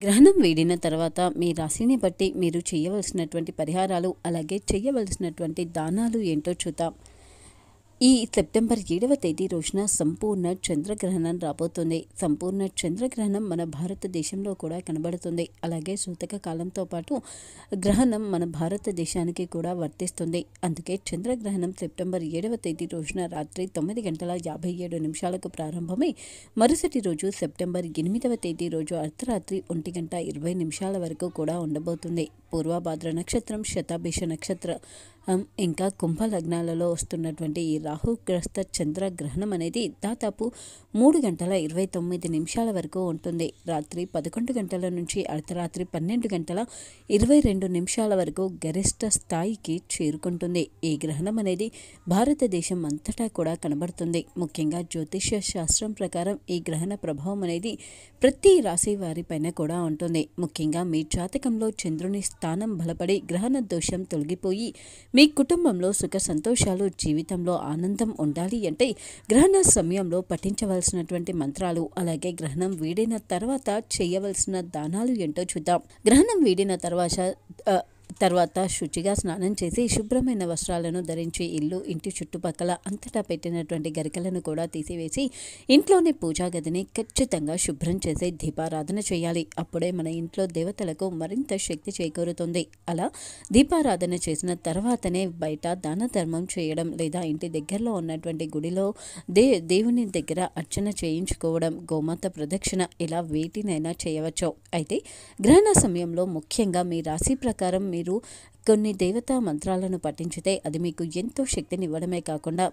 గ్రహణం వీడిన తర్వాత మీ రాశిని బట్టి మీరు చేయవలసినటువంటి పరిహారాలు అలాగే చేయవలసినటువంటి దానాలు ఏంటో చూద్దాం. ఈ సెప్టెంబర్ 7వ తేదీ రోజున సంపూర్ణ చంద్రగ్రహణం రాబోతుంది. సంపూర్ణ చంద్రగ్రహణం మన భారతదేశంలో కూడా కనబడుతుంది. అలాగే సూతక కాలంతో పాటు గ్రహణం మన భారతదేశానికి కూడా వర్తిస్తుంది. అందుకే చంద్రగ్రహణం సెప్టెంబర్ 7వ తేదీ రోజున రాత్రి 9:57 ప్రారంభమై మరుసటి రోజు సెప్టెంబర్ 8వ తేదీ రోజు అర్ధరాత్రి 1:20 వరకు కూడా ఉండబోతుంది. పూర్వభాద్ర నక్షత్రం, శతాభిష నక్షత్రం ఇంకా కుంభ లగ్నాలలో వస్తున్నటువంటి ఈ రాహుగ్రస్త చంద్రగ్రహణం అనేది దాదాపు 3:29 వరకు ఉంటుంది. రాత్రి 11 గంటల నుంచి అర్ధరాత్రి 12:22 వరకు గరిష్ట స్థాయికి చేరుకుంటుంది. ఈ గ్రహణం అనేది భారతదేశం అంతటా కూడా కనబడుతుంది. ముఖ్యంగా జ్యోతిష్య శాస్త్రం ప్రకారం ఈ గ్రహణ ప్రభావం అనేది ప్రతి రాశి వారిపైన కూడా ఉంటుంది. ముఖ్యంగా మీ జాతకంలో చంద్రుని స్థానం బలపడి గ్రహణ దోషం తొలగిపోయి మీ కుటుంబంలో సుఖ సంతోషాలు, జీవితంలో ఆనందం ఉండాలి అంటే గ్రహణ సమయంలో పఠించవలసినటువంటి మంత్రాలు అలాగే గ్రహణం వీడిన తర్వాత చేయవలసిన దానాలు ఏంటో చూద్దాం. గ్రహణం వీడిన తర్వాత శుచిగా స్నానం చేసి శుభ్రమైన వస్త్రాలను ధరించి ఇంటి చుట్టుపక్కల అంతటా పెట్టినటువంటి గరికలను కూడా తీసివేసి ఇంట్లోని పూజా గదిని ఖచ్చితంగా శుభ్రం చేసి దీపారాధన చేయాలి. అప్పుడే మన ఇంట్లో దేవతలకు మరింత శక్తి చేకూరుతుంది. అలా దీపారాధన చేసిన తర్వాతనే బయట దాన ధర్మం చేయడం లేదా ఇంటి దగ్గరలో ఉన్నటువంటి గుడిలో దేవుని దగ్గర అర్చన చేయించుకోవడం, గోమాత ప్రదక్షిణ ఇలా వేటినైనా చేయవచ్చు. అయితే గ్రహణ సమయంలో ముఖ్యంగా మీ రాశి ప్రకారం మీరు కొన్ని దేవతా మంత్రాలను పఠించితే అది మీకు ఎంతో శక్తిని ఇవ్వడమే కాకుండా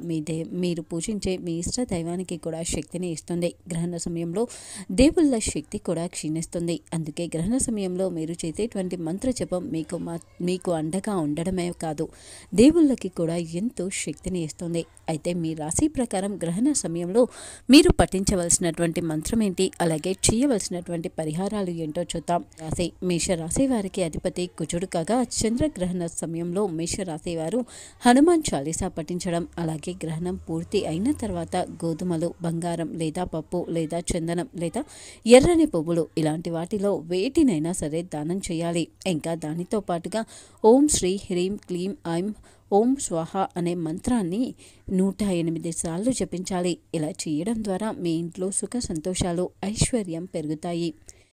మీరు పూజించే మీ ఇష్ట దైవానికి కూడా శక్తిని ఇస్తుంది. గ్రహణ సమయంలో దేవుళ్ళ శక్తి కూడా క్షీణిస్తుంది. అందుకే గ్రహణ సమయంలో మీరు చేసేటువంటి మంత్ర జపం మీకు అండగా ఉండడమే కాదు, దేవుళ్ళకి కూడా ఎంతో శక్తిని ఇస్తుంది. అయితే మీ రాశి ప్రకారం గ్రహణ సమయంలో మీరు పఠించవలసినటువంటి మంత్రం ఏంటి, అలాగే చేయవలసినటువంటి పరిహారాలు ఏంటో చూద్దాం. మేషరాశి వారికి అధిపతి కుజుడు కాగా చంద్రగ్రహణ సమయంలో మేషరాశి వారు హనుమాన్ చాలీసా పఠించడం, అలాగే గ్రహణం పూర్తి అయిన తర్వాత గోధుమలు, బంగారం లేదా పప్పు లేదా చందనం లేదా ఎర్రని పువ్వులు ఇలాంటి వాటిలో వేటినైనా సరే దానం చేయాలి. ఇంకా దానితో పాటుగా ఓం శ్రీ హ్రీం క్లీం ఐం ఓం స్వాహ అనే మంత్రాన్ని 108 సార్లు జపించాలి. ఇలా చేయడం ద్వారా మీ ఇంట్లో సుఖ సంతోషాలు, ఐశ్వర్యం పెరుగుతాయి.